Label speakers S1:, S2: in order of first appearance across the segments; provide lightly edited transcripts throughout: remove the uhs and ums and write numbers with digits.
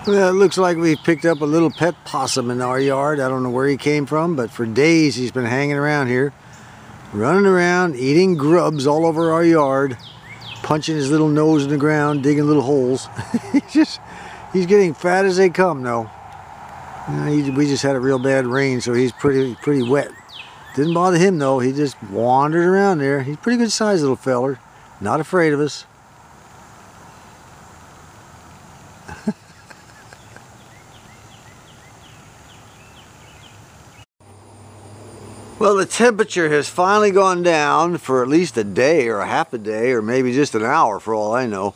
S1: Well, it looks like we've picked up a little pet possum in our yard. I don't know where he came from, but for days he's been hanging around here, running around, eating grubs all over our yard, punching his little nose in the ground, digging little holes. He's getting fat as they come now. We just had a real bad rain, so he's pretty wet. Didn't bother him though. He just wandered around there. He's a pretty good sized little feller, not afraid of us. Well, the temperature has finally gone down for at least a day or a half a day or maybe just an hour for all I know.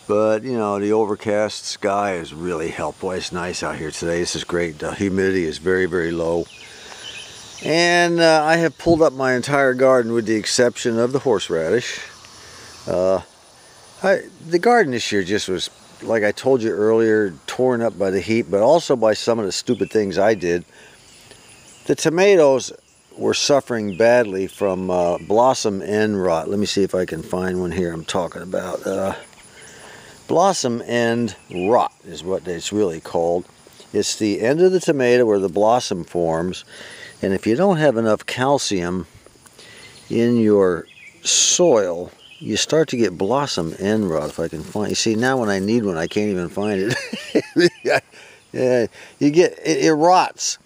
S1: But, you know, the overcast sky has really helped. Boy, it's nice out here today. This is great. The humidity is very, very low. And I have pulled up my entire garden with the exception of the horseradish. The garden this year just was, like I told you earlier, torn up by the heat, but also by some of the stupid things I did. The tomatoes were suffering badly from blossom end rot. Let me see if I can find one here I'm talking about. Blossom end rot is what it's really called. It's the end of the tomato where the blossom forms, and if you don't have enough calcium in your soil, you start to get blossom end rot. If I can find, you see, now when I need one I can't even find it. Yeah, you get it rots.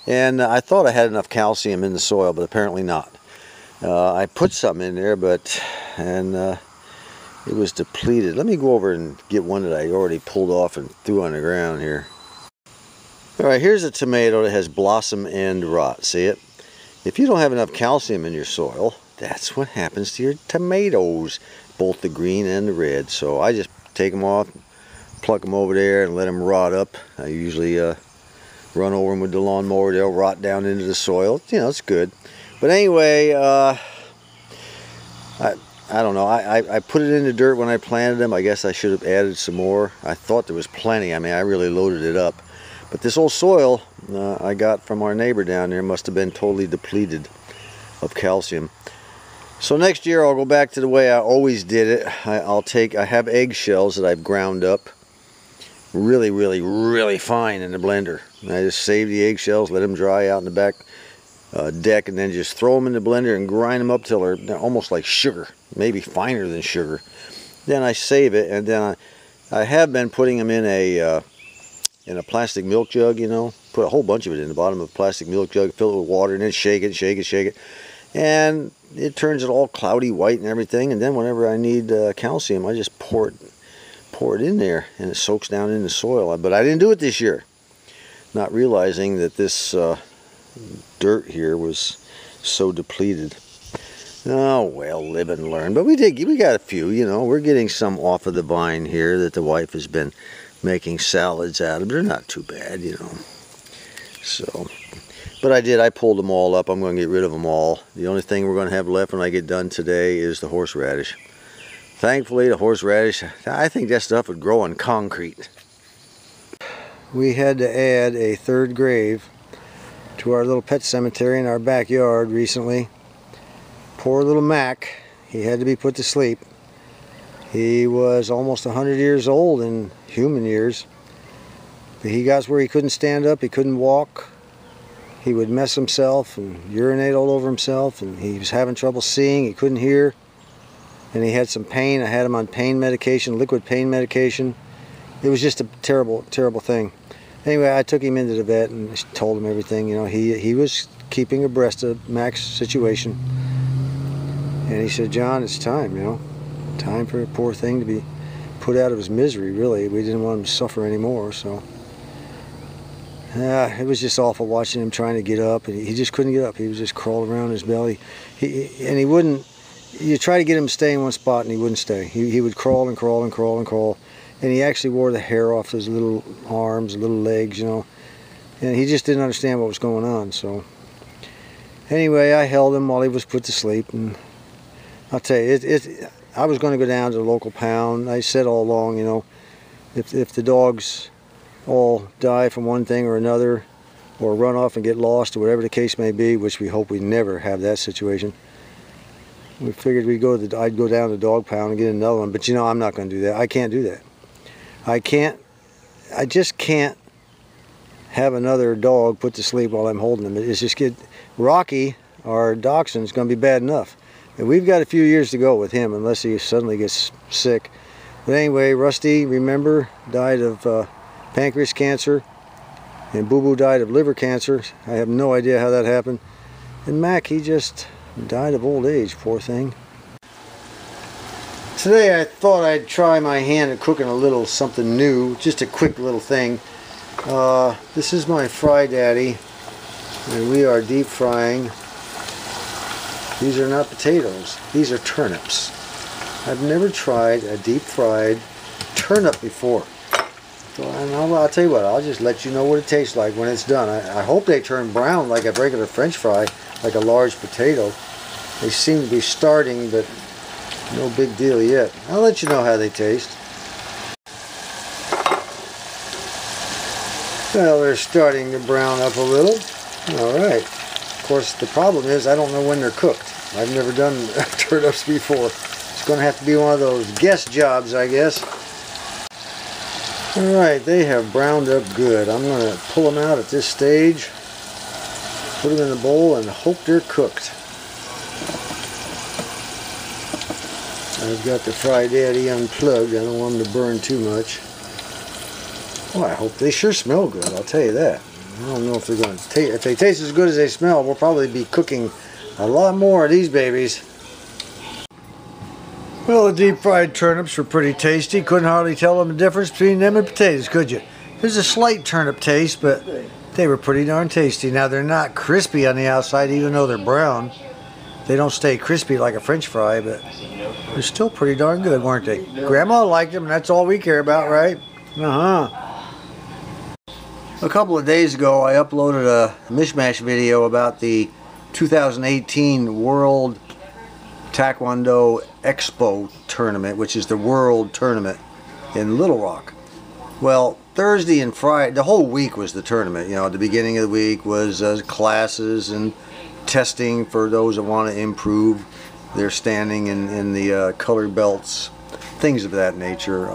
S1: And I thought I had enough calcium in the soil, but apparently not. I put some in there, but it was depleted. Let me go over and get one that I already pulled off and threw on the ground here. All right, here's a tomato that has blossom end rot. See it? If you don't have enough calcium in your soil, that's what happens to your tomatoes, both the green and the red. So I just take them off, pluck them over there, and let them rot up. I usually run over them with the lawnmower. They'll rot down into the soil. You know, it's good. But anyway, I don't know. I put it in the dirt when I planted them. I guess I should have added some more. I thought there was plenty. I mean, I really loaded it up. But this old soil I got from our neighbor down there must have been totally depleted of calcium. So next year I'll go back to the way I always did it. I have eggshells that I've ground up really fine in the blender. And I just save the eggshells, let them dry out in the back deck, and then just throw them in the blender and grind them up till they're almost like sugar, maybe finer than sugar. Then I save it, and then I have been putting them in a plastic milk jug, you know, put a whole bunch of it in the bottom of a plastic milk jug, fill it with water, and then shake it, and it turns it all cloudy white and everything. And then whenever I need calcium, I just pour it in there, and it soaks down in the soil. But I didn't do it this year, not realizing that this dirt here was so depleted. Oh well, live and learn. But we got a few, you know. We're getting some off of the vine here that the wife has been making salads out of. They're not too bad, you know. So, but I pulled them all up. I'm going to get rid of them all. The only thing we're going to have left when I get done today is the horseradish. Thankfully, the horseradish, I think that stuff would grow on concrete. We had to add a third grave to our little pet cemetery in our backyard recently. Poor little Mac, he had to be put to sleep. He was almost 100 years old in human years. But he got where he couldn't stand up, he couldn't walk. He would mess himself and urinate all over himself, and he was having trouble seeing, he couldn't hear. And he had some pain. I had him on pain medication, liquid pain medication. It was just a terrible thing. Anyway, I took him into the vet and told him everything. You know, he was keeping abreast of Mac's situation. And he said, John, it's time, you know. Time for a poor thing to be put out of his misery, really. We didn't want him to suffer anymore, so. It was just awful watching him trying to get up. And he just couldn't get up. He was just crawling around his belly. And he wouldn't. You try to get him to stay in one spot and he wouldn't stay. He would crawl and crawl and crawl and crawl. And he actually wore the hair off his little arms, little legs, you know. And he just didn't understand what was going on. So anyway, I held him while he was put to sleep. And I'll tell you, I was going to go down to the local pound. I said all along, you know, if the dogs all die from one thing or another, or run off and get lost, or whatever the case may be, which we hope we never have that situation, we figured I'd go down to the dog pound and get another one. But you know, I'm not going to do that. I can't do that. I can't I just can't have another dog put to sleep while I'm holding them. It's just Rocky, our dachshund, is going to be bad enough. And we've got a few years to go with him unless he suddenly gets sick. But anyway, Rusty, remember, died of pancreas cancer. And Boo Boo died of liver cancer. I have no idea how that happened. And Mac, he just died of old age, poor thing. Today I thought I'd try my hand at cooking a little something new, just a quick little thing. This is my Fry Daddy, and we are deep frying. These are not potatoes, these are turnips. I've never tried a deep fried turnip before. So I'll tell you what, I'll just let you know what it tastes like when it's done. I hope they turn brown like a regular French fry, like a large potato. They seem to be starting, but no big deal yet. I'll let you know how they taste. Well, they're starting to brown up a little. Alright. Of course, the problem is I don't know when they're cooked. I've never done turnips before. It's going to have to be one of those guess jobs, I guess. Alright, they have browned up good. I'm going to pull them out at this stage, put them in the bowl, and hope they're cooked. I've got the Fry Daddy unplugged. I don't want them to burn too much. Well, I hope they sure smell good, I'll tell you that. I don't know if they're going to taste. If they taste as good as they smell, we'll probably be cooking a lot more of these babies. Well, the deep fried turnips were pretty tasty. Couldn't hardly tell the difference between them and potatoes, could you? There's a slight turnip taste, but they were pretty darn tasty. Now, they're not crispy on the outside, even though they're brown. They don't stay crispy like a French fry, but they're still pretty darn good, weren't they? Grandma liked them, and that's all we care about, right? A couple of days ago, I uploaded a Mish-Mash video about the 2018 World Taekwondo Expo tournament, which is the world tournament in Little Rock. Well, Thursday and Friday, the whole week was the tournament. You know, at the beginning of the week was classes and testing for those that want to improve their standing in the color belts, things of that nature.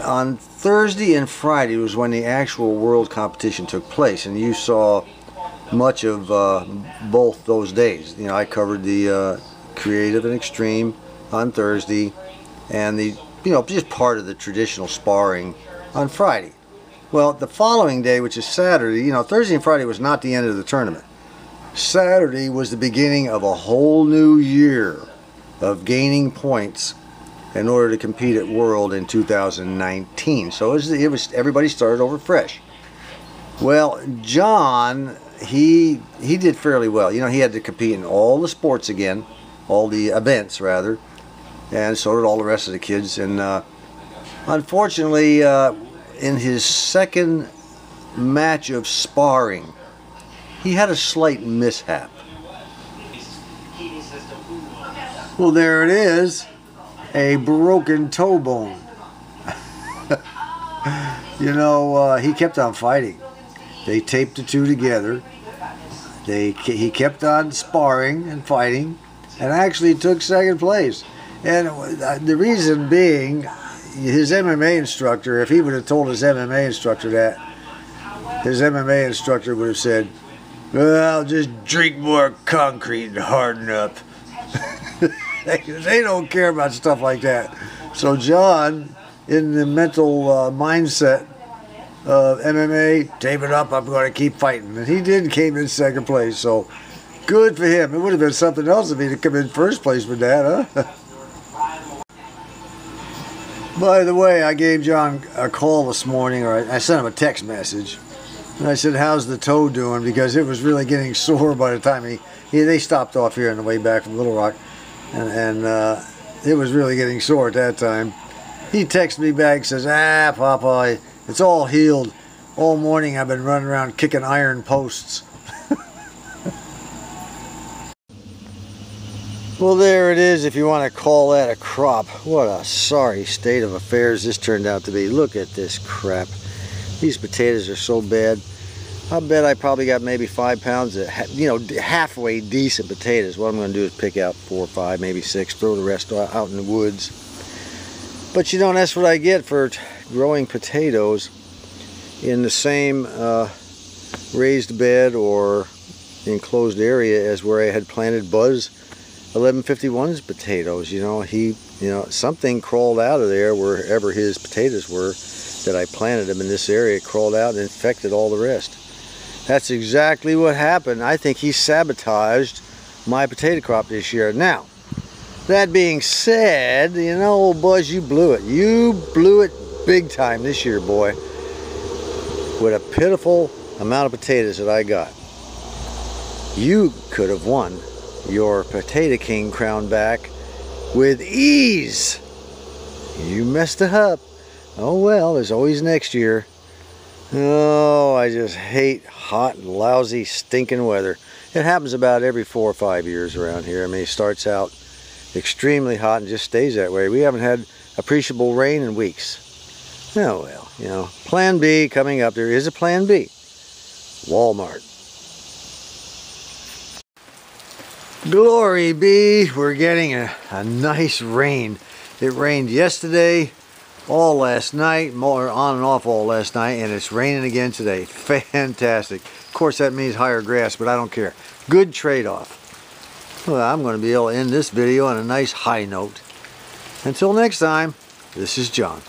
S1: On Thursday and Friday was when the actual world competition took place, and you saw much of both those days. You know, I covered the creative and extreme on Thursday, and the just part of the traditional sparring on Friday. Well, the following day, which is Saturday, Thursday and Friday was not the end of the tournament. Saturday was the beginning of a whole new year of gaining points in order to compete at World in 2019. So it was everybody started over fresh. Well, John, he did fairly well. He had to compete in all the sports again, all the events rather, and so did all the rest of the kids. And unfortunately, in his second match of sparring, he had a slight mishap. Well, there it is, a broken toe bone. He kept on fighting. They taped the two together. He kept on sparring and fighting, and actually took second place. And the reason being, his MMA instructor, if he would have told his MMA instructor that, his MMA instructor would have said, "Well, just drink more concrete and harden up." They don't care about stuff like that. So John, in the mental mindset of MMA, tape it up, I'm going to keep fighting. And he did, came in second place, so good for him. It would have been something else if he'd have come in first place with that, huh? By the way, I gave John a call this morning, or I sent him a text message. And I said, "How's the toe doing?" Because it was really getting sore by the time they stopped off here on the way back from Little Rock. And it was really getting sore at that time. He texted me back and says, "Papa, it's all healed. All morning I've been running around kicking iron posts." Well, there it is, if you want to call that a crop. What a sorry state of affairs this turned out to be. Look at this crap. These potatoes are so bad. I bet I probably got maybe 5 pounds of, halfway decent potatoes. What I'm going to do is pick out 4 or 5, maybe 6, throw the rest out in the woods. But you know, that's what I get for growing potatoes in the same raised bed or enclosed area as where I had planted Buzz 1151's potatoes. You know, something crawled out of there wherever his potatoes were that I planted them in this area, crawled out and infected all the rest. That's exactly what happened. I think he sabotaged my potato crop this year. Now, that being said, you know, old Buzz, you blew it. You blew it big time this year, boy, with a pitiful amount of potatoes that I got. You could have won your Potato King crown back with ease. You messed it up. Oh well, there's always next year. Oh, I just hate hot, lousy, stinking weather. It happens about every 4 or 5 years around here. I mean, it starts out extremely hot and just stays that way. We haven't had appreciable rain in weeks. Oh well, you know, plan B coming up. There is a plan B. Walmart. Glory be, we're getting a nice rain. It rained yesterday, all last night, more on and off all last night, and it's raining again today. Fantastic. Of course that means higher grass, but I don't care. Good trade-off. Well, I'm going to be able to end this video on a nice high note. Until next time, this is John.